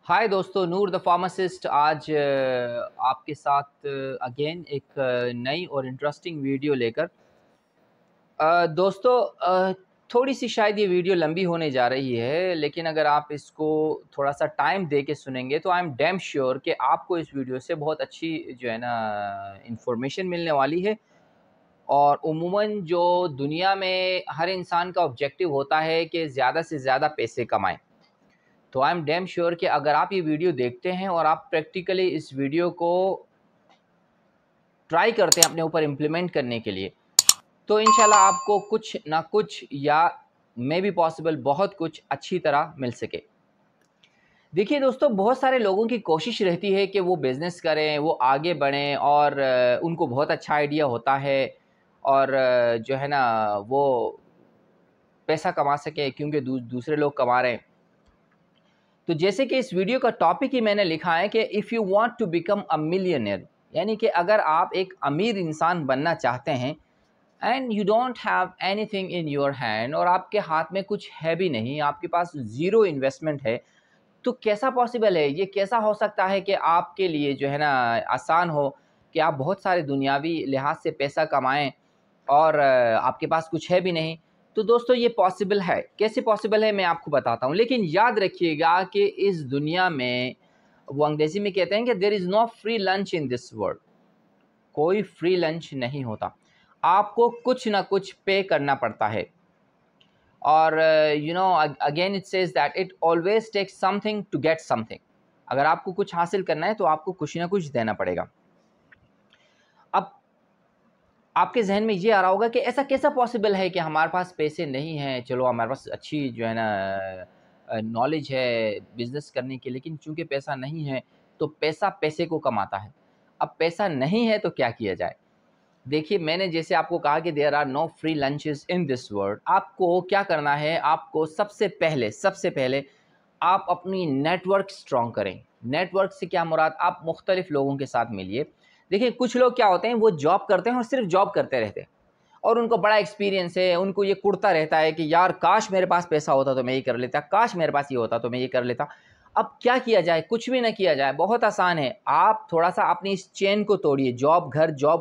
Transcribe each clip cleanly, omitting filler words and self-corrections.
हाय दोस्तों, नूर the pharmacist आज आपके साथ अगेन एक नई और इंटरेस्टिंग वीडियो लेकर दोस्तों थोड़ी सी शायद ये वीडियो लंबी होने जा रही है, लेकिन अगर आप इसको थोड़ा सा टाइम दे के सुनेंगे तो आई एम डैम श्योर कि आपको इस वीडियो से बहुत अच्छी जो है ना इंफॉर्मेशन मिलने वाली है। और उमूमन जो दुनिया में हर इंसान का ऑब्जेक्टिव होता है कि ज़्यादा से ज़्यादा पैसे कमाएं, तो आई एम डैम श्योर कि अगर आप ये वीडियो देखते हैं और आप प्रैक्टिकली इस वीडियो को ट्राई करते हैं अपने ऊपर इम्प्लीमेंट करने के लिए, तो इंशाल्लाह आपको कुछ ना कुछ या मे बी पॉसिबल बहुत कुछ अच्छी तरह मिल सके। देखिए दोस्तों, बहुत सारे लोगों की कोशिश रहती है कि वो बिज़नेस करें, वो आगे बढ़ें और उनको बहुत अच्छा आइडिया होता है और जो है ना वो पैसा कमा सके क्योंकि दूसरे लोग कमा रहे हैं। तो जैसे कि इस वीडियो का टॉपिक ही मैंने लिखा है कि if you want to become a millionaire, यानी कि अगर आप एक अमीर इंसान बनना चाहते हैं and you don't have anything in your hand, और आपके हाथ में कुछ है भी नहीं, आपके पास ज़ीरो इन्वेस्टमेंट है, तो कैसा पॉसिबल है, ये कैसा हो सकता है कि आपके लिए जो है ना आसान हो कि आप बहुत सारे दुनियावी लिहाज से पैसा कमाएं और आपके पास कुछ है भी नहीं। तो दोस्तों ये पॉसिबल है। कैसे पॉसिबल है मैं आपको बताता हूँ, लेकिन याद रखिएगा कि इस दुनिया में वो अंग्रेजी में कहते हैं कि there is no free lunch in this world. कोई फ्री लंच नहीं होता, आपको कुछ ना कुछ पे करना पड़ता है। और again it says that it always takes something to get something. अगर आपको कुछ हासिल करना है तो आपको कुछ ना कुछ देना पड़ेगा। अब आपके जहन में ये आ रहा होगा कि ऐसा कैसा पॉसिबल है कि हमारे पास पैसे नहीं हैं, चलो हमारे पास अच्छी जो है ना नॉलेज है बिज़नेस करने की, लेकिन चूंकि पैसा नहीं है तो पैसा पैसे को कमाता है। अब पैसा नहीं है तो क्या किया जाए? देखिए, मैंने जैसे आपको कहा कि there are no free lunches in this world. आपको क्या करना है, आपको सबसे पहले आप अपनी नेटवर्क स्ट्रॉन्ग करें। नेटवर्क से क्या मुराद, आप मुख्तलिफ लोगों के साथ मिलिए। देखिए, कुछ लोग क्या होते हैं, वो जॉब करते हैं और सिर्फ जॉब करते रहते हैं और उनको बड़ा एक्सपीरियंस है, उनको ये कुड़ता रहता है कि यार काश मेरे पास पैसा होता तो मैं ये कर लेता, काश मेरे पास ये होता तो मैं ये कर लेता। अब क्या किया जाए? कुछ भी ना किया जाए, बहुत आसान है। आप थोड़ा-सा अपनी इस चेन को तोड़िए, जॉब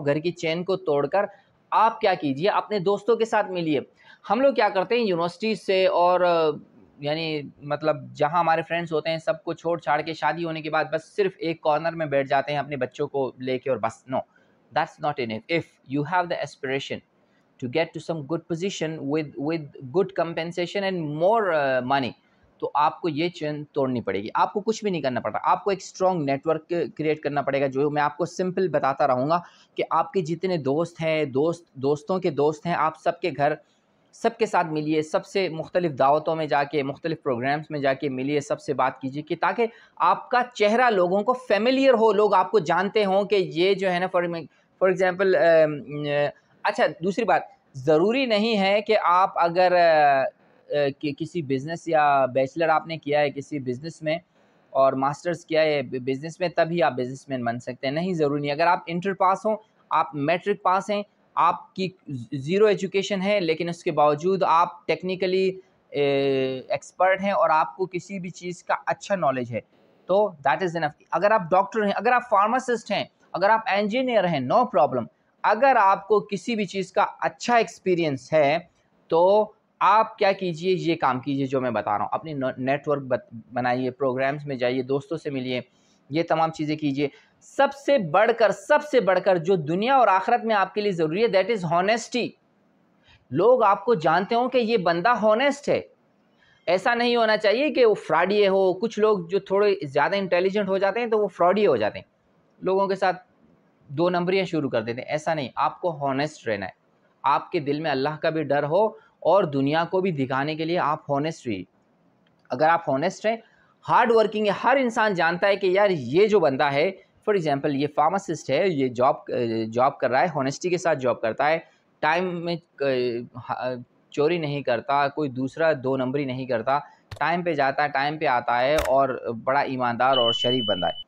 घर की चेन को तोड़कर आप क्या कीजिए, अपने दोस्तों के साथ मिलिए। हम लोग क्या करते हैं यूनिवर्सिटी से और यानी मतलब जहाँ हमारे फ्रेंड्स होते हैं, सबको छोड़-छाड़ के शादी होने के बाद बस सिर्फ़ एक कॉर्नर में बैठ जाते हैं अपने बच्चों को लेके और बस। No, that's not enough. If you have the aspiration to get to some good position with good compensation and more money, तो आपको ये चेन तोड़नी पड़ेगी। आपको कुछ भी नहीं करना पड़ता, आपको एक स्ट्रॉन्ग नेटवर्क क्रिएट करना पड़ेगा। जो मैं आपको सिंपल बताता रहूँगा कि आपके जितने दोस्त हैं, दोस्तों के दोस्त हैं, आप सबके घर सबके साथ मिलिए, सबसे मुख्तलिफ दावतों में जाके, मुख्तलिफ प्रोग्राम्स में जाके मिलिए, सबसे बात कीजिए कि ताकि आपका चेहरा लोगों को फ़ेमिलियर हो, लोग आपको जानते हों कि ये जो है ना फॉर एग्ज़ाम्पल अच्छा, दूसरी बात, ज़रूरी नहीं है कि आप अगर कि किसी बिज़नेस या बैचलर आपने किया है किसी बिज़नेस में और मास्टर्स किया है बिज़नेस में, तभी आप बिज़नेसमैन बन सकते हैं। नहीं, ज़रूरी नहीं। अगर आप इंटर पास हों, आप मैट्रिक पास हैं, आपकी ज़ीरो एजुकेशन है, लेकिन उसके बावजूद आप टेक्निकली एक्सपर्ट हैं और आपको किसी भी चीज़ का अच्छा नॉलेज है, तो दैट इज़ इनफ। अगर आप डॉक्टर हैं, अगर आप फार्मासिस्ट हैं, अगर आप इंजीनियर हैं, नो प्रॉब्लम। अगर आपको किसी भी चीज़ का अच्छा एक्सपीरियंस है, तो आप क्या कीजिए, ये काम कीजिए जो मैं बता रहा हूँ। अपनी नेटवर्क बनाइए, प्रोग्राम्स में जाइए, दोस्तों से मिलिए, ये तमाम चीज़ें कीजिए। सबसे बढ़कर जो दुनिया और आखिरत में आपके लिए ज़रूरी है, दैट इज़ हॉनेस्टी। लोग आपको जानते हों कि ये बंदा हॉनेस्ट है। ऐसा नहीं होना चाहिए कि वो फ्रॉडिये हो। कुछ लोग जो थोड़े ज़्यादा इंटेलिजेंट हो जाते हैं, तो वो फ्रॉडिये हो जाते हैं। लोगों के साथ 2 नंबरियाँ शुरू कर देते हैं। ऐसा नहीं, आपको हॉनेस्ट रहना है। आपके दिल में अल्लाह का भी डर हो और दुनिया को भी दिखाने के लिए आप हॉनेस्ट रहिए। अगर आप हॉनेस्ट हैं, हार्ड वर्किंग है, हर इंसान जानता है कि यार ये जो बंदा है, फॉर एग्ज़ाम्पल ये फार्मासिस्ट है, ये जॉब कर रहा है, हॉनेस्टी के साथ जॉब करता है, टाइम में चोरी नहीं करता, कोई दूसरा 2 नंबरी नहीं करता, टाइम पे जाता है, टाइम पे आता है और बड़ा ईमानदार और शरीफ बंदा है।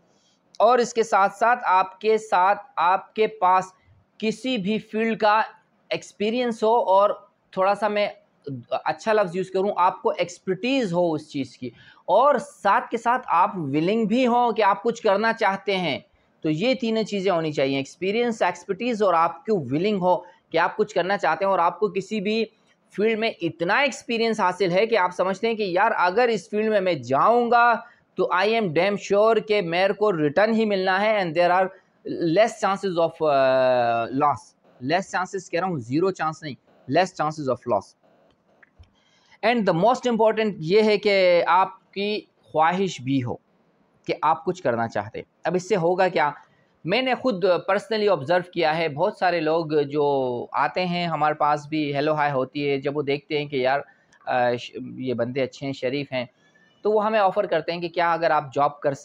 और इसके साथ-साथ आपके पास किसी भी फ़ील्ड का एक्सपीरियंस हो और थोड़ा-सा मैं अच्छा लफ्ज़ यूज़ करूँ, आपको एक्सपर्टीज़ हो उस चीज़ की, और साथ के साथ आप विलिंग भी हो कि आप कुछ करना चाहते हैं। तो ये तीनों चीज़ें होनी चाहिए, एक्सपीरियंस, एक्सपर्टीज़ और आपकी विलिंग हो कि आप कुछ करना चाहते हैं और आपको किसी भी फील्ड में इतना एक्सपीरियंस हासिल है कि आप समझते हैं कि यार अगर इस फील्ड में मैं जाऊंगा तो आई एम डैम श्योर कि मेरे को रिटर्न ही मिलना है and there are less chances of loss. Less chances कह रहा हूँ, जीरो चांस नहीं, less chances of loss. And the most important ये है कि आपकी ख्वाहिश भी हो कि आप कुछ करना चाहते हैं। अब इससे होगा क्या, मैंने खुद पर्सनली ऑब्ज़र्व किया है, बहुत सारे लोग जो आते हैं हमारे पास भी हेलो हाय होती है, जब वो देखते हैं कि यार ये बंदे अच्छे हैं, शरीफ हैं, तो वो हमें ऑफ़र करते हैं कि क्या अगर आप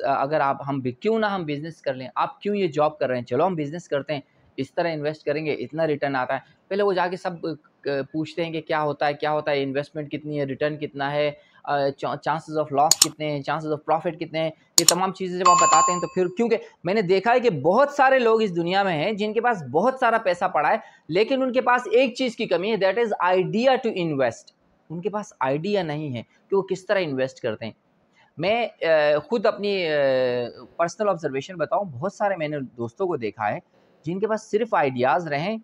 अगर आप हम क्यों ना हम बिज़नेस कर लें, आप क्यों ये जॉब कर रहे हैं, चलो हम बिज़नेस करते हैं, इस तरह इन्वेस्ट करेंगे, इतना रिटर्न आता है। पहले वो जाके सब पूछते हैं कि क्या होता है, इन्वेस्टमेंट कितनी है, रिटर्न कितना है, चांसेस ऑफ लॉस कितने हैं, चांसेस ऑफ प्रॉफिट कितने हैं, ये तमाम चीज़ें जब आप बताते हैं तो फिर, क्योंकि मैंने देखा है कि बहुत सारे लोग इस दुनिया में हैं जिनके पास बहुत सारा पैसा पड़ा है, लेकिन उनके पास एक चीज़ की कमी है, that is idea to invest. उनके पास आइडिया नहीं है कि वो किस तरह इन्वेस्ट करते हैं। मैं खुद अपनी पर्सनल ऑब्जर्वेशन बताऊं, बहुत सारे मैंने दोस्तों को देखा है जिनके पास सिर्फ आइडियाज़ रहे,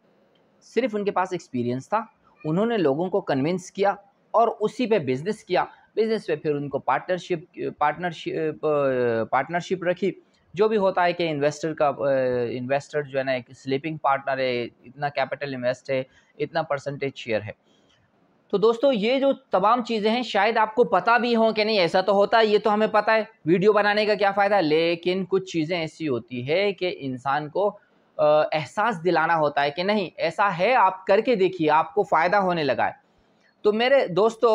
सिर्फ उनके पास एक्सपीरियंस था, उन्होंने लोगों को कन्विंस किया और उसी पे बिज़नेस किया। बिज़नेस पे फिर उनको पार्टनरशिप रखी। जो भी होता है कि इन्वेस्टर जो है ना, एक स्लीपिंग पार्टनर है, इतना कैपिटल इन्वेस्ट है, इतना परसेंटेज शेयर है। तो दोस्तों ये जो तमाम चीज़ें हैं शायद आपको पता भी हों कि नहीं ऐसा तो होता है, ये तो हमें पता है, वीडियो बनाने का क्या फ़ायदा। लेकिन कुछ चीज़ें ऐसी होती है कि इंसान को एहसास दिलाना होता है कि नहीं ऐसा है, आप करके देखिए, आपको फ़ायदा होने लगा है। तो मेरे दोस्तों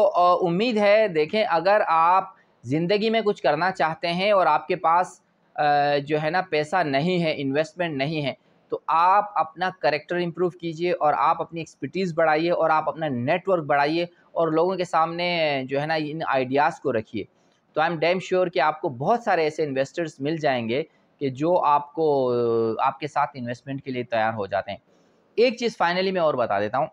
उम्मीद है, देखें, अगर आप ज़िंदगी में कुछ करना चाहते हैं और आपके पास जो है ना पैसा नहीं है, इन्वेस्टमेंट नहीं है, तो आप अपना करैक्टर इम्प्रूव कीजिए और आप अपनी एक्सपर्टीज़ बढ़ाइए और आप अपना नेटवर्क बढ़ाइए और लोगों के सामने जो है ना इन आइडियाज़ को रखिए। तो आई एम डैम श्योर कि आपको बहुत सारे ऐसे इन्वेस्टर्स मिल जाएंगे कि जो आपको आपके साथ इन्वेस्टमेंट के लिए तैयार हो जाते हैं। एक चीज़ फाइनली मैं और बता देता हूँ,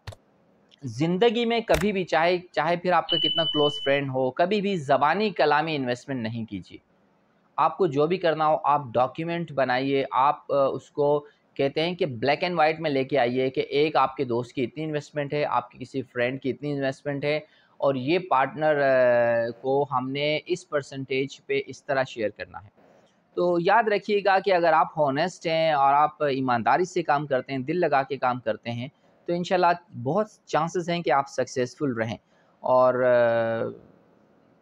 ज़िंदगी में कभी भी चाहे फिर आपका कितना क्लोज़ फ्रेंड हो, कभी भी ज़बानी कलामी इन्वेस्टमेंट नहीं कीजिए। आपको जो भी करना हो आप डॉक्यूमेंट बनाइए, आप उसको कहते हैं कि ब्लैक एंड वाइट में लेके आइए कि एक आपके दोस्त की इतनी इन्वेस्टमेंट है, आपके किसी फ्रेंड की इतनी इन्वेस्टमेंट है और ये पार्टनर को हमने इस परसेंटेज पे इस तरह शेयर करना है। तो याद रखिएगा कि अगर आप हॉनेस्ट हैं और आप ईमानदारी से काम करते हैं, दिल लगा के काम करते हैं, तो इंशाल्लाह बहुत चांसेस हैं कि आप सक्सेसफुल रहें। और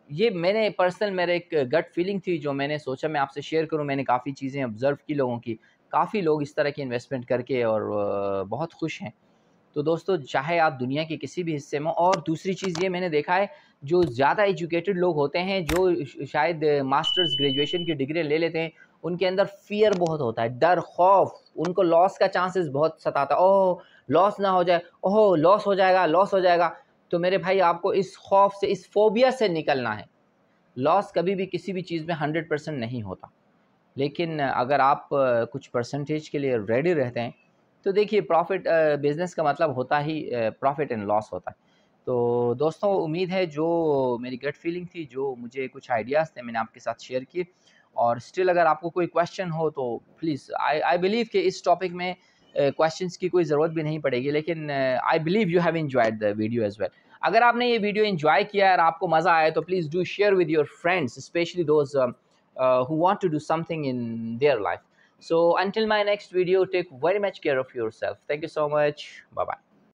ये मेरे एक गट फीलिंग थी जो मैंने सोचा मैं आपसे शेयर करूं। मैंने काफ़ी चीज़ें ऑब्ज़र्व की लोगों की, काफ़ी लोग इस तरह की इन्वेस्टमेंट करके और बहुत खुश हैं। तो दोस्तों चाहे आप दुनिया के किसी भी हिस्से में, और दूसरी चीज़ ये मैंने देखा है, जो ज़्यादा एजुकेटेड लोग होते हैं, जो शायद मास्टर्स ग्रेजुएशन की डिग्री ले लेते हैं, उनके अंदर फ़ियर बहुत होता है, डर, खौफ, उनको लॉस का चांसेस बहुत सताता है। ओह! लॉस ना हो जाए, ओह! लॉस हो जाएगा, लॉस हो जाएगा। तो मेरे भाई आपको इस खौफ से, इस फ़ोबिया से निकलना है। लॉस कभी भी किसी भी चीज़ में 100% नहीं होता। लेकिन अगर आप कुछ परसेंटेज के लिए रेडी रहते हैं, तो देखिए प्रॉफिट, बिज़नेस का मतलब होता ही प्रॉफिट एंड लॉस होता है। तो दोस्तों उम्मीद है जो मेरी गट फीलिंग थी, जो मुझे कुछ आइडियाज़ थे, मैंने आपके साथ शेयर किए। और स्टिल अगर आपको कोई क्वेश्चन हो तो प्लीज़, आई बिलीव कि इस टॉपिक में क्वेश्चंस की कोई ज़रूरत भी नहीं पड़ेगी, लेकिन I believe you have enjoyed the video as well. अगर आपने ये वीडियो एन्जॉय किया है और आपको मज़ा आया तो please do share with your friends, specially those who want to do something in their life. So until my next video, take very much care of yourself. Thank you so much. Bye bye.